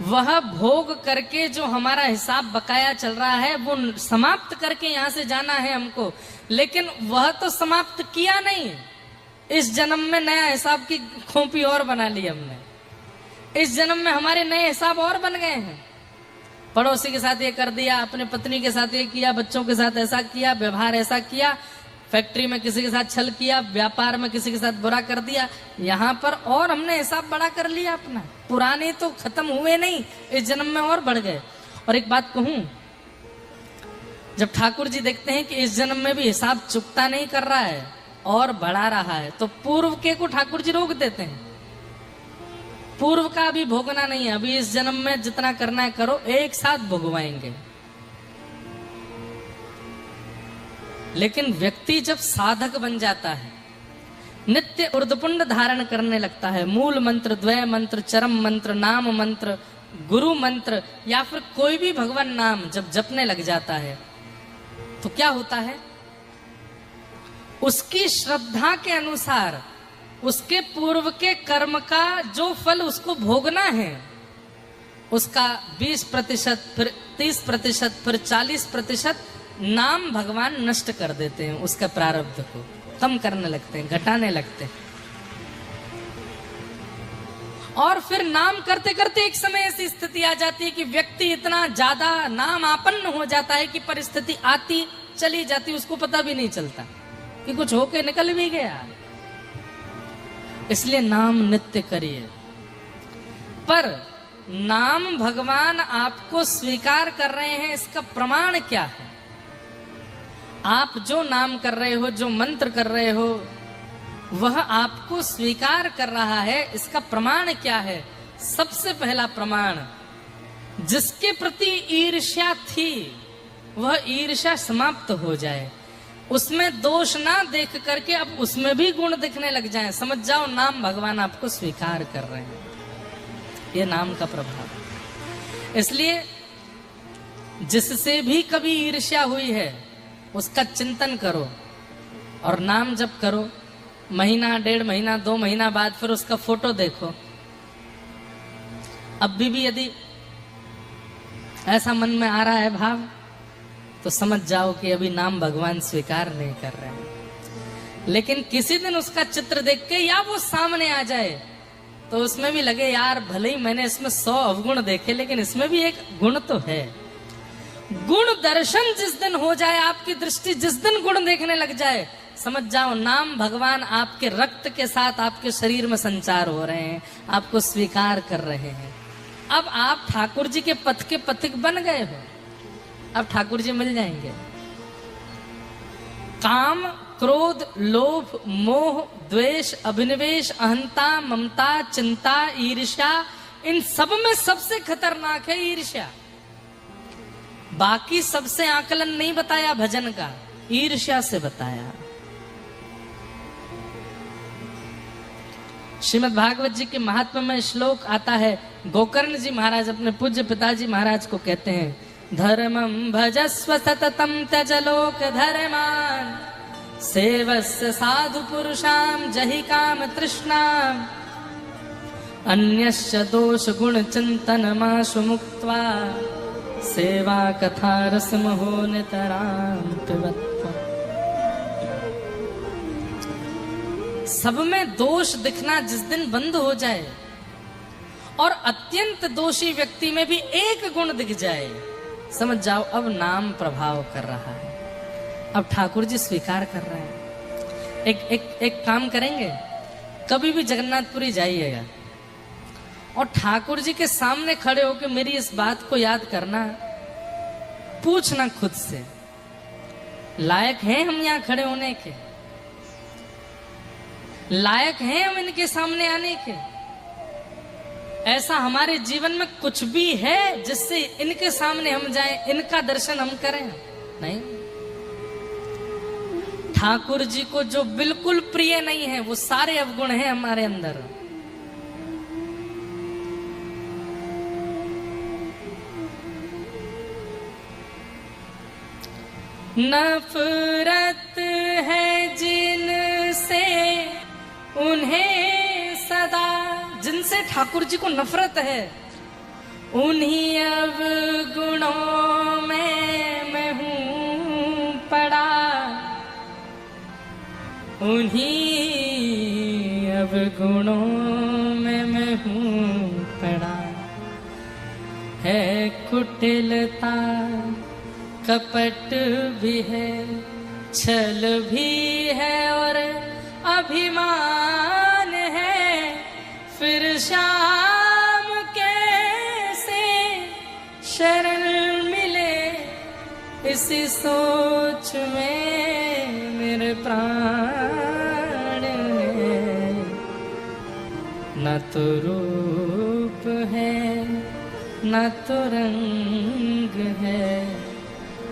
वह भोग करके जो हमारा हिसाब बकाया चल रहा है वो समाप्त करके यहाँ से जाना है हमको। लेकिन वह तो समाप्त किया नहीं, इस जन्म में नया हिसाब की खोपी और बना ली हमने। इस जन्म में हमारे नए हिसाब और बन गए हैं। पड़ोसी के साथ ये कर दिया, अपने पत्नी के साथ ये किया, बच्चों के साथ ऐसा किया, व्यवहार ऐसा किया, फैक्ट्री में किसी के साथ छल किया, व्यापार में किसी के साथ बुरा कर दिया। यहाँ पर और हमने हिसाब बड़ा कर लिया अपना। पुराने तो खत्म हुए नहीं, इस जन्म में और बढ़ गए। और एक बात कहूं, जब ठाकुर जी देखते हैं कि इस जन्म में भी हिसाब चुकता नहीं कर रहा है और बढ़ा रहा है, तो पूर्व के को ठाकुर जी रोक देते हैं। पूर्व का अभी भोगना नहीं है, अभी इस जन्म में जितना करना है करो, एक साथ भोगवाएंगे। लेकिन व्यक्ति जब साधक बन जाता है, नित्य ऊर्ध्वपुंड धारण करने लगता है, मूल मंत्र, द्वय मंत्र, चरम मंत्र, नाम मंत्र, गुरु मंत्र या फिर कोई भी भगवान नाम जब जपने लग जाता है, तो क्या होता है? उसकी श्रद्धा के अनुसार उसके पूर्व के कर्म का जो फल उसको भोगना है, उसका 20%, फिर 30%, फिर 40% नाम भगवान नष्ट कर देते हैं। उसका प्रारब्ध को कम करने लगते हैं, घटाने लगते हैं। और फिर नाम करते करते एक समय ऐसी स्थिति आ जाती है कि व्यक्ति इतना ज्यादा नाम आपन्न हो जाता है कि परिस्थिति आती चली जाती, उसको पता भी नहीं चलता कि कुछ होके निकल भी गया। इसलिए नाम नित्य करिए। पर नाम भगवान आपको स्वीकार कर रहे हैं, इसका प्रमाण क्या है? आप जो नाम कर रहे हो, जो मंत्र कर रहे हो, वह आपको स्वीकार कर रहा है, इसका प्रमाण क्या है? सबसे पहला प्रमाण, जिसके प्रति ईर्ष्या थी वह ईर्ष्या समाप्त हो जाए, उसमें दोष ना देख करके अब उसमें भी गुण दिखने लग जाए। समझ जाओ नाम भगवान आपको स्वीकार कर रहे हैं। यह नाम का प्रभाव। इसलिए जिससे भी कभी ईर्ष्या हुई है उसका चिंतन करो और नाम जप करो। महीना, 1.5 महीना, 2 महीना बाद फिर उसका फोटो देखो। अब भी यदि ऐसा मन में आ रहा है भाव, तो समझ जाओ कि अभी नाम भगवान स्वीकार नहीं कर रहे हैं। लेकिन किसी दिन उसका चित्र देख के या वो सामने आ जाए तो उसमें भी लगे यार भले ही मैंने इसमें 100 अवगुण देखे, लेकिन इसमें भी एक गुण तो है। गुण दर्शन जिस दिन हो जाए, आपकी दृष्टि जिस दिन गुण देखने लग जाए, समझ जाओ नाम भगवान आपके रक्त के साथ आपके शरीर में संचार हो रहे हैं, आपको स्वीकार कर रहे हैं। अब आप ठाकुर जी के पथ के पथिक बन गए हो। अब ठाकुर जी मिल जाएंगे। काम, क्रोध, लोभ, मोह, द्वेष, अभिनिवेश, अहंता, ममता, चिंता, ईर्ष्या, इन सब में सबसे खतरनाक है ईर्ष्या। बाकी सबसे आकलन नहीं बताया भजन का, ईर्ष्या से बताया। श्रीमद् भागवत जी के महात्मा में श्लोक आता है, गोकर्ण जी महाराज अपने पूज्य पिताजी महाराज को कहते हैं, धर्मं भजस्व सततं त्यज लोक धर्मान् सेवस्य साधु पुरुषां जहि काम तृष्णाम् अन्यश्च दोष गुण चिंतनमाशु मुक्त्वा सेवा कथा रसमहो नितरां पिबत्वा। सब में दोष दिखना जिस दिन बंद हो जाए और अत्यंत दोषी व्यक्ति में भी एक गुण दिख जाए, समझ जाओ अब नाम प्रभाव कर रहा है, अब ठाकुर जी स्वीकार कर रहे हैं। एक काम करेंगे, कभी भी जगन्नाथपुरी जाइएगा और ठाकुर जी के सामने खड़े होकर मेरी इस बात को याद करना, पूछना खुद से, लायक हैं हम यहाँ खड़े होने के, लायक हैं हम इनके सामने आने के? ऐसा हमारे जीवन में कुछ भी है जिससे इनके सामने हम जाएं, इनका दर्शन हम करें? नहीं। ठाकुर जी को जो बिल्कुल प्रिय नहीं है वो सारे अवगुण हैं हमारे अंदर। नफरत है जिनसे उन्हें सदा, जिनसे ठाकुर जी को नफरत है, उन्हीं अवगुणों में मैं हूं पड़ा, उन्हीं अवगुणों में मैं हूं पड़ा। है कुटिलता कपट भी है, छल भी है और अभिमान है, फिर शाम कैसे शरण मिले, इसी सोच में मेरे प्राण है। न तो रूप है न तो रंग है,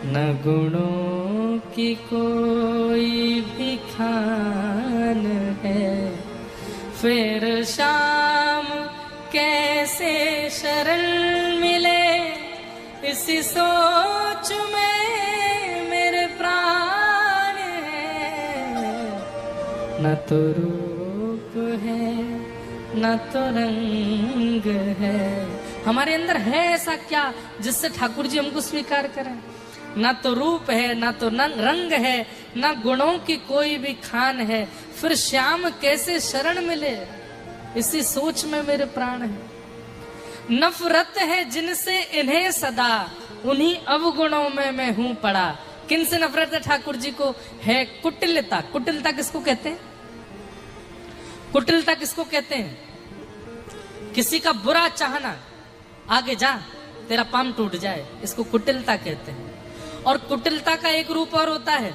न गुणों की कोई भी खान है, फिर शाम कैसे शरण मिले, इसी सोच में मेरे प्राण है। न तो रूप है न तो रंग है, हमारे अंदर है ऐसा क्या जिससे ठाकुर जी हमको स्वीकार करें? ना तो रूप है ना तो रंग है, ना गुणों की कोई भी खान है, फिर श्याम कैसे शरण मिले, इसी सोच में मेरे प्राण है। नफरत है जिनसे इन्हें सदा, उन्हीं अवगुणों में मैं हूं पड़ा। किन से नफरत है ठाकुर जी को? है कुटिलता। कुटिलता किसको कहते हैं? कुटिलता किसको कहते हैं? किसी का बुरा चाहना, आगे जा तेरा पाम टूट जाए, इसको कुटिलता कहते हैं। और कुटिलता का एक रूप और होता है,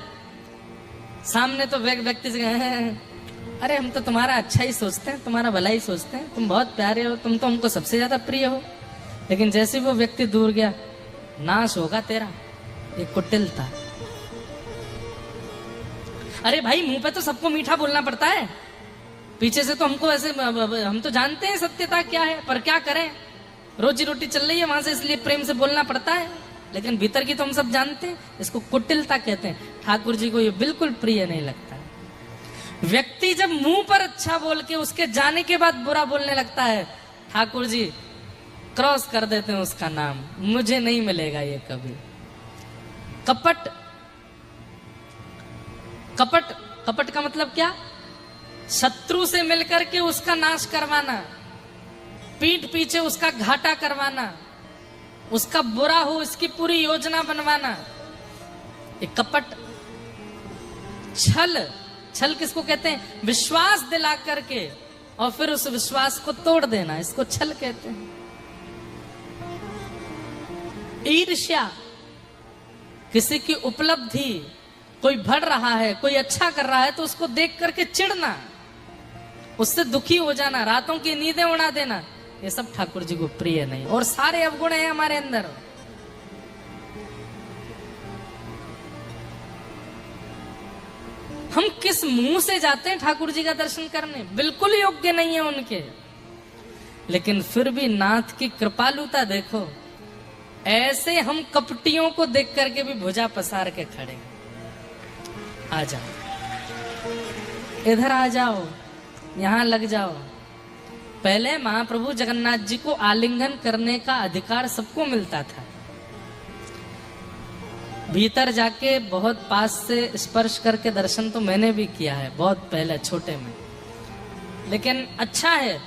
सामने तो व्यक्ति से अरे हम तो तुम्हारा अच्छा ही सोचते हैं, तुम्हारा भला ही सोचते हैं, तुम बहुत प्यारे हो, तुम तो हमको सबसे ज्यादा प्रिय हो, लेकिन जैसे वो व्यक्ति दूर गया, नाश होगा तेरा। ये कुटिलता। अरे भाई मुंह पे तो सबको मीठा बोलना पड़ता है, पीछे से तो हमको ऐसे, हम तो जानते हैं सत्यता क्या है, पर क्या करें, रोजी रोटी चल रही है वहां से, इसलिए प्रेम से बोलना पड़ता है, लेकिन भीतर की तो हम सब जानते हैं। इसको कुटिलता कहते हैं। ठाकुर जी को ये बिल्कुल प्रिय नहीं लगता है। व्यक्ति जब मुंह पर अच्छा बोल के उसके जाने के बाद बुरा बोलने लगता है, ठाकुर जी क्रॉस कर देते हैं उसका नाम, मुझे नहीं मिलेगा ये कभी। कपट, कपट, कपट का मतलब क्या? शत्रु से मिलकर के उसका नाश करवाना, पीठ पीछे उसका घाटा करवाना, उसका बुरा हो इसकी पूरी योजना बनवाना, ये कपट। छल, छल किसको कहते हैं? विश्वास दिला करके और फिर उस विश्वास को तोड़ देना, इसको छल कहते हैं। ईर्ष्या, किसी की उपलब्धि, कोई बढ़ रहा है, कोई अच्छा कर रहा है तो उसको देख करके चिढ़ना, उससे दुखी हो जाना, रातों की नींदें उड़ा देना, ये सब ठाकुर जी को प्रिय नहीं। और सारे अवगुण हैं हमारे अंदर। हम किस मुंह से जाते हैं ठाकुर जी का दर्शन करने, बिल्कुल योग्य नहीं है उनके। लेकिन फिर भी नाथ की कृपालुता देखो, ऐसे हम कपटियों को देख करके भी भुजा पसार के खड़े। आ जाओ, इधर आ जाओ, यहां लग जाओ। पहले महाप्रभु जगन्नाथ जी को आलिंगन करने का अधिकार सबको मिलता था। भीतर जाके बहुत पास से स्पर्श करके दर्शन तो मैंने भी किया है, बहुत पहले छोटे में। लेकिन अच्छा है,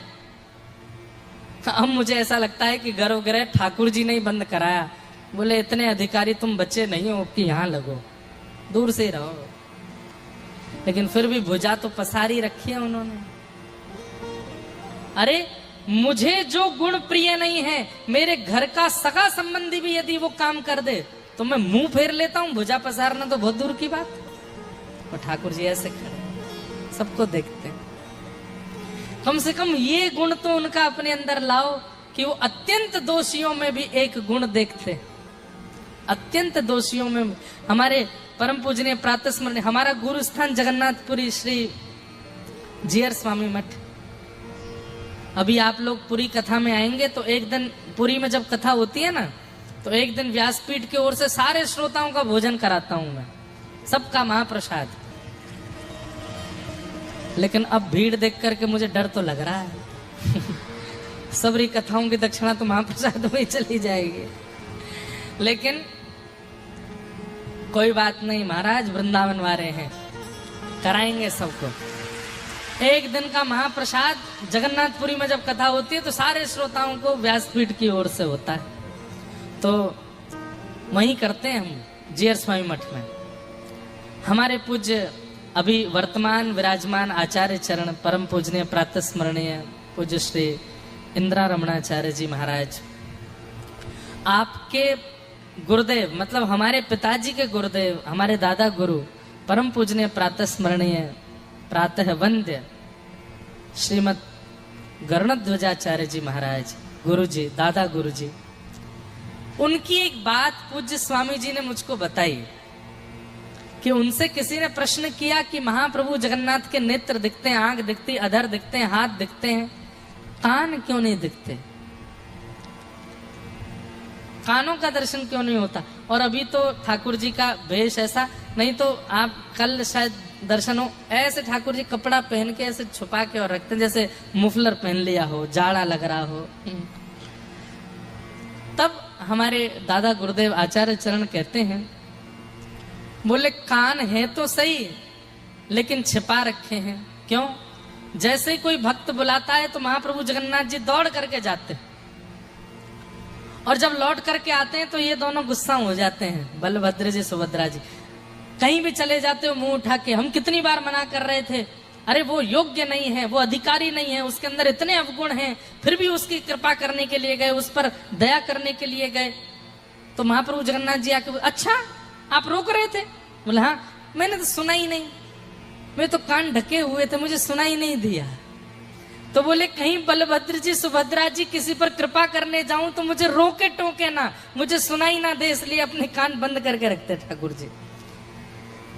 अब मुझे ऐसा लगता है कि गर्भगृह ठाकुर जी ने ही बंद कराया। बोले इतने अधिकारी तुम बच्चे नहीं हो कि यहाँ लगो, दूर से ही रहो। लेकिन फिर भी भुजा तो पसारी रखी है उन्होंने। अरे मुझे जो गुण प्रिय नहीं है, मेरे घर का सगा संबंधी भी यदि वो काम कर दे तो मैं मुंह फेर लेता हूं, भुजा पसारना तो बहुत दूर की बात। और ठाकुर जी ऐसे खड़े, सबको देखते हैं। कम से कम ये गुण तो उनका अपने अंदर लाओ कि वो अत्यंत दोषियों में भी एक गुण देखते। अत्यंत दोषियों में हमारे परम पूजनीय प्रातः स्मरणीय हमारा गुरु स्थान जगन्नाथपुरी श्री जीयर स्वामी मठ। अभी आप लोग पुरी कथा में आएंगे तो एक दिन पुरी में जब कथा होती है ना, तो एक दिन व्यासपीठ की ओर से सारे श्रोताओं का भोजन कराता हूं मैं, सबका महाप्रसाद। लेकिन अब भीड़ देख करके मुझे डर तो लग रहा है सबरी कथाओं की दक्षिणा तो महाप्रसाद में ही चली जाएगी। लेकिन कोई बात नहीं महाराज, वृंदावन वाले हैं, कराएंगे सबको। एक दिन का महाप्रसाद जगन्नाथपुरी में जब कथा होती है तो सारे श्रोताओं को व्यासपीठ की ओर से होता है, तो वहीं करते हैं हम जीयर स्वामी मठ में। हमारे पूज्य अभी वर्तमान विराजमान आचार्य चरण परम पूजनीय प्रातः स्मरणीय पूज्य श्री इंदिरा रमणाचार्य जी महाराज, आपके गुरुदेव मतलब हमारे पिताजी के गुरुदेव, हमारे दादा गुरु परम पूजनीय प्रातः स्मरणीय प्रातः वंद्य श्रीमद गरुणध्वजाचार्य जी महाराज, गुरु जी, दादा गुरु जी, उनकी एक बात पूज्य स्वामी जी ने मुझको बताई कि उनसे किसी ने प्रश्न किया कि महाप्रभु जगन्नाथ के नेत्र दिखते हैं, आंख दिखती, अधर दिखते हैं, हाथ दिखते हैं, कान क्यों नहीं दिखते, कानों का दर्शन क्यों नहीं होता? और अभी तो ठाकुर जी का वेश ऐसा, नहीं तो आप कल शायद दर्शन हो, ऐसे ठाकुर जी कपड़ा पहन के ऐसे छुपा के और रखते हैं जैसे मुफलर पहन लिया हो, जाड़ा लग रहा हो। तब हमारे दादा गुरुदेव आचार्य चरण कहते हैं, बोले कान है तो सही लेकिन छिपा रखे हैं। क्यों? जैसे ही कोई भक्त बुलाता है तो महाप्रभु जगन्नाथ जी दौड़ करके जाते हैं, और जब लौट करके आते हैं तो ये दोनों गुस्सा हो जाते हैं, बलभद्र जी सुभद्रा जी। कहीं भी चले जाते हो मुंह उठा के, हम कितनी बार मना कर रहे थे, अरे वो योग्य नहीं है, वो अधिकारी नहीं है, उसके अंदर इतने अवगुण हैं, फिर भी उसकी कृपा करने के लिए गए, उस पर दया करने के लिए गए। तो महाप्रभु जगन्नाथ जी आके, अच्छा आप रोक रहे थे? बोले हाँ, मैंने तो सुना ही नहीं, मैं तो कान ढके हुए थे, मुझे सुना ही नहीं दिया। तो बोले कहीं बलभद्र जी सुभद्रा जी किसी पर कृपा करने जाऊं तो मुझे रोके टोके ना, मुझे सुनाई ना दे, इसलिए अपने कान बंद करके रखते ठाकुर जी।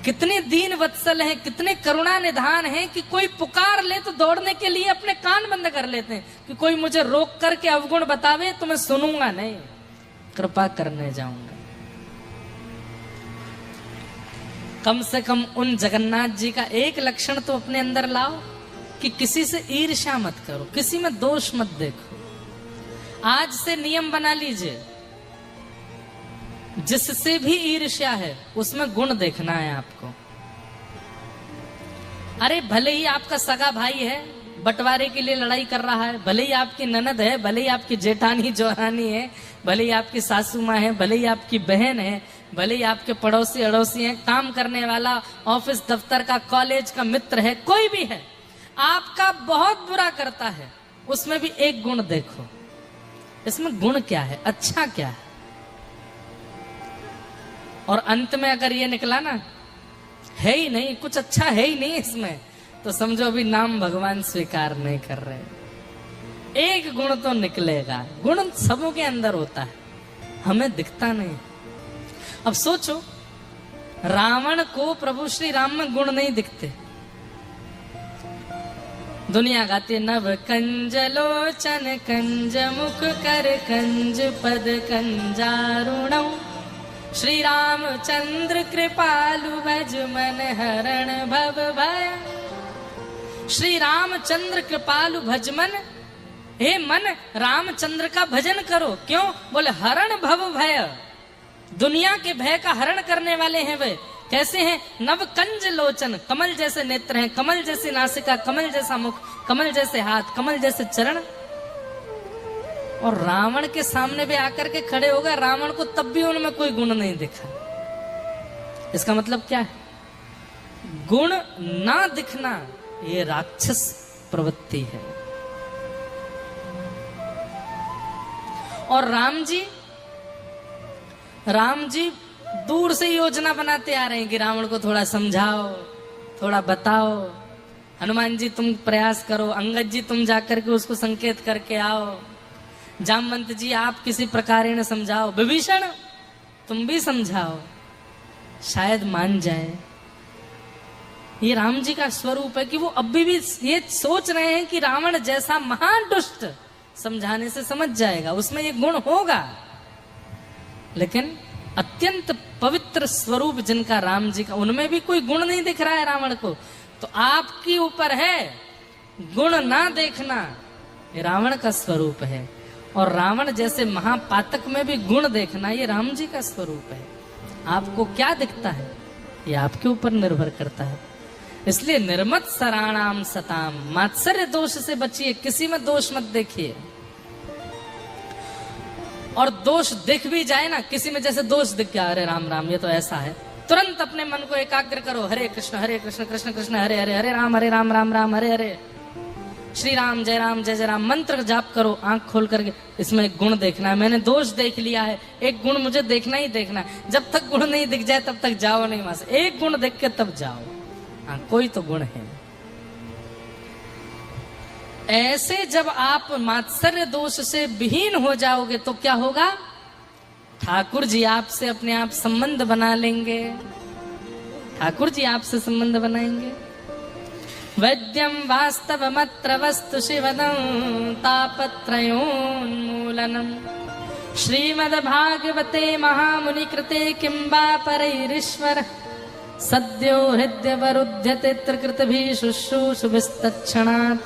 कितने दीन वत्सल हैं, कितने करुणा निधान हैं कि कोई पुकार ले तो दौड़ने के लिए अपने कान बंद कर लेते हैं कि कोई मुझे रोक करके अवगुण बतावे तो मैं सुनूंगा नहीं, कृपा करने जाऊंगा। कम से कम उन जगन्नाथ जी का एक लक्षण तो अपने अंदर लाओ कि किसी से ईर्ष्या मत करो, किसी में दोष मत देखो। आज से नियम बना लीजिए, जिससे भी ईर्ष्या है उसमें गुण देखना है आपको। अरे भले ही आपका सगा भाई है, बंटवारे के लिए लड़ाई कर रहा है, भले ही आपकी ननद है, भले ही आपकी जेठानी जोरानी है, भले ही आपकी सासू माँ है, भले ही आपकी बहन है, भले ही आपके पड़ोसी अड़ोसी हैं, काम करने वाला, ऑफिस दफ्तर का, कॉलेज का मित्र है, कोई भी है, आपका बहुत बुरा करता है, उसमें भी एक गुण देखो, इसमें गुण क्या है, अच्छा क्या है। और अंत में अगर ये निकला ना है ही नहीं, कुछ अच्छा है ही नहीं इसमें, तो समझो अभी नाम भगवान स्वीकार नहीं कर रहे। एक गुण तो निकलेगा, गुण सबों के अंदर होता है, हमें दिखता नहीं। अब सोचो, रावण को प्रभु श्री राम में गुण नहीं दिखते। दुनिया गाती है नव कंज लोचन कंज मुख कर कंज पद कंजारुणौ श्री रामचंद्र कृपालु भज मन हरण भव भय। श्री रामचंद्र कृपालु भजमन, हे मन रामचंद्र का भजन करो। क्यों? बोले हरण भव भय, दुनिया के भय का हरण करने वाले हैं वे। कैसे हैं? नव कंज लोचन, कमल जैसे नेत्र हैं, कमल जैसी नासिका, कमल जैसा मुख, कमल जैसे हाथ, कमल जैसे चरण। और रावण के सामने भी आकर के खड़े हो गए, रावण को तब भी उनमें कोई गुण नहीं दिखा। इसका मतलब क्या है? गुण ना दिखना ये राक्षस प्रवृत्ति है। और राम जी दूर से योजना बनाते आ रहे हैं कि रावण को थोड़ा समझाओ, थोड़ा बताओ। हनुमान जी तुम प्रयास करो, अंगद जी तुम जाकर के उसको संकेत करके आओ, जामवंत जी आप किसी प्रकार ने समझाओ, विभीषण तुम भी समझाओ, शायद मान जाए। ये राम जी का स्वरूप है कि वो अभी भी ये सोच रहे हैं कि रावण जैसा महान दुष्ट समझाने से समझ जाएगा, उसमें ये गुण होगा। लेकिन अत्यंत पवित्र स्वरूप जिनका राम जी का, उनमें भी कोई गुण नहीं दिख रहा है रावण को। तो आपके ऊपर है गुण ना देखना, ये रावण का स्वरूप है। और रावण जैसे महापातक में भी गुण देखना ये राम जी का स्वरूप है। आपको क्या दिखता है ये आपके ऊपर निर्भर करता है। इसलिए निर्मत सराणाम सताम, मात्सर्य दोष से बचिए, किसी में दोष मत देखिए। और दोष दिख भी जाए ना, किसी में जैसे दोष दिख गया, अरे राम राम ये तो ऐसा है, तुरंत अपने मन को एकाग्र करो, हरे कृष्ण कृष्ण कृष्ण हरे हरे, हरे राम राम राम हरे हरे, श्री राम जय जय राम मंत्र जाप करो। आंख खोल करके इसमें एक गुण देखना है, मैंने दोष देख लिया है, एक गुण मुझे देखना ही देखना है। जब तक गुण नहीं दिख जाए तब तक जाओ नहीं वहां से, एक गुण देख के तब जाओ। हाँ कोई तो गुण है। ऐसे जब आप मात्सर्य दोष से विहीन हो जाओगे तो क्या होगा? ठाकुर जी आपसे अपने आप संबंध बना लेंगे, ठाकुर जी आपसे संबंध बनाएंगे। वैद्यम वास्तवमत्र वस्तु शिवदं तापत्रयोन्मूलनम् श्रीमद्भागवते महामुनि कृते किं वा परैरीश्वर सद्यो हृद्यवरुध्यते त्रिकृतभिः शुश्रूषुभिस्तत्क्षणात्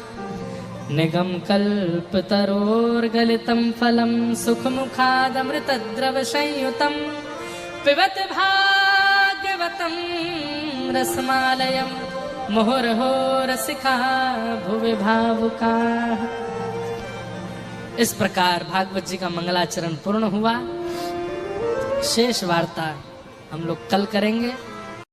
निगम कल्पतरोर्गलितं फलं सुखमुखादमृतद्रव संयुतं पिबत भागवतं रसमालयं मुहुर्हो रसिका भुवि भावुका। इस प्रकार भागवत जी का मंगलाचरण पूर्ण हुआ। शेष वार्ता हम लोग कल करेंगे।